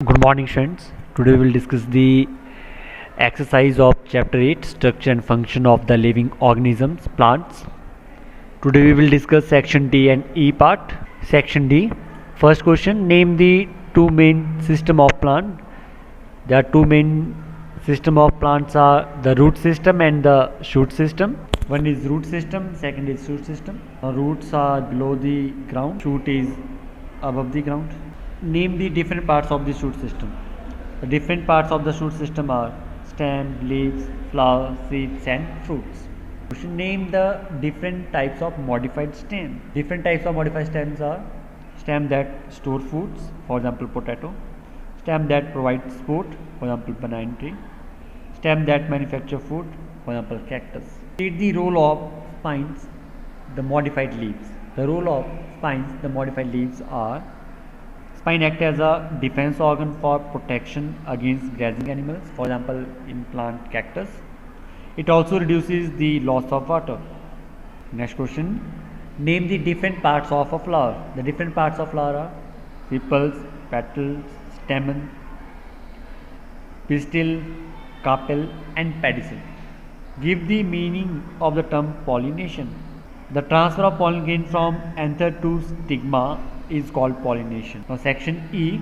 Good morning, friends. Today we will discuss the exercise of chapter 8, structure and function of the living organisms, plants. Today we will discuss section D and E part. Section D. First question, name the two main system of plant. There are two main system of plants are the root system and the shoot system. One is root system, second is shoot system. Roots are below the ground, shoot is above the ground. Name the different parts of the shoot system. The different parts of the shoot system are stem, leaves, flower, seeds and fruits. We should name the different types of modified stem. Different types of modified stems are stem that store foods, for example potato, stem that provides support, for example banana tree, stem that manufacture food, for example cactus. State the role of spines, the modified leaves. The role of spines, the modified leaves are: spine act as a defense organ for protection against grazing animals, for example in plant cactus. It also reduces the loss of water. Next question, name the different parts of a flower. The different parts of flower are sepals, petals, stamen, pistil, carpel and pedicel. Give the meaning of the term pollination. The transfer of pollen grain from anther to stigma is called pollination. Now section E,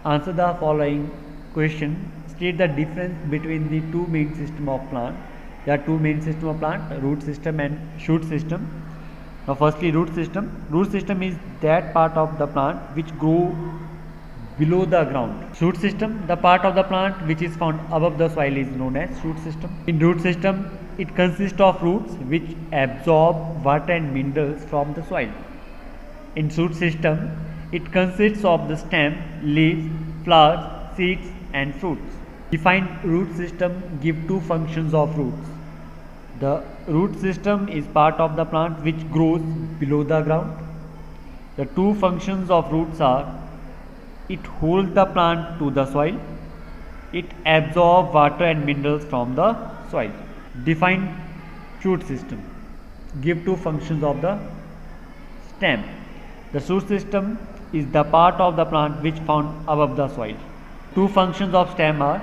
answer the following question. State the difference between the two main system of plant. There are two main system of plant, root system and shoot system. Now firstly, root system. Root system is that part of the plant which grow below the ground. Shoot system, the part of the plant which is found above the soil is known as shoot system. In root system, it consists of roots which absorb water and minerals from the soil. In shoot system, it consists of the stem, leaves, flowers, seeds and fruits. Define root system, give two functions of roots. The root system is part of the plant which grows below the ground. The two functions of roots are: it holds the plant to the soil, it absorbs water and minerals from the soil. Define shoot system, give two functions of the stem. The shoot system is the part of the plant which found above the soil. Two functions of stem are: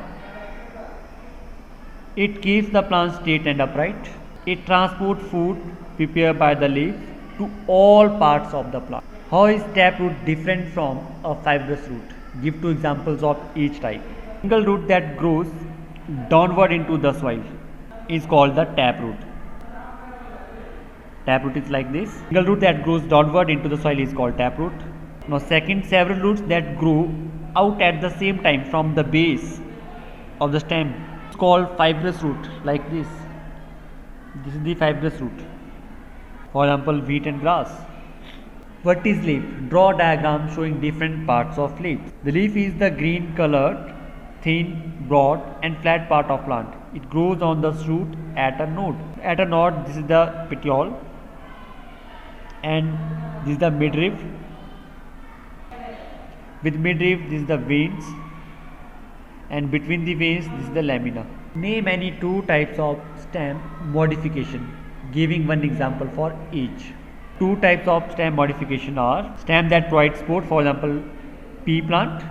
it keeps the plant straight and upright, it transports food prepared by the leaf to all parts of the plant. How is taproot different from a fibrous root? Give two examples of each type. Single root that grows downward into the soil is called the taproot. Taproot is like this. Single root that grows downward into the soil is called taproot. Now second, several roots that grow out at the same time from the base of the stem is called fibrous root, like this. This is the fibrous root. For example, wheat and grass. What is leaf? Draw a diagram showing different parts of leaf. The leaf is the green colored, thin, broad and flat part of plant. It grows on the shoot at a node. At a node, this is the petiole and this is the midrib. With midrib, this is the veins, and between the veins, this is the lamina. Name any two types of stem modification, giving one example for each. Two types of stem modification are: stem that provides support, for example pea plant,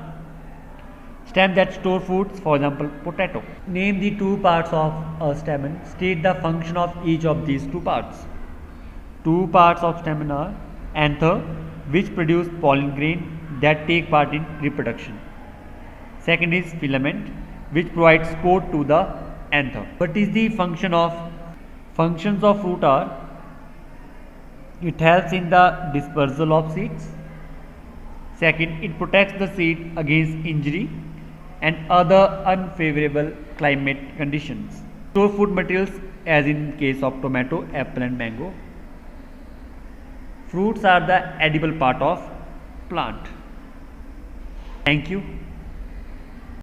stem that store foods, for example potato. Name the two parts of a stamen. State the function of each of these two parts. Two parts of stamen are: anther, which produce pollen grain that take part in reproduction. Second is filament, which provides support to the anther. What is the function of? Functions of root are: it helps in the dispersal of seeds. Second, it protects the seed against injury and other unfavorable climate conditions. Store food materials, as in case of tomato, apple and mango. Fruits are the edible part of plant. Thank you.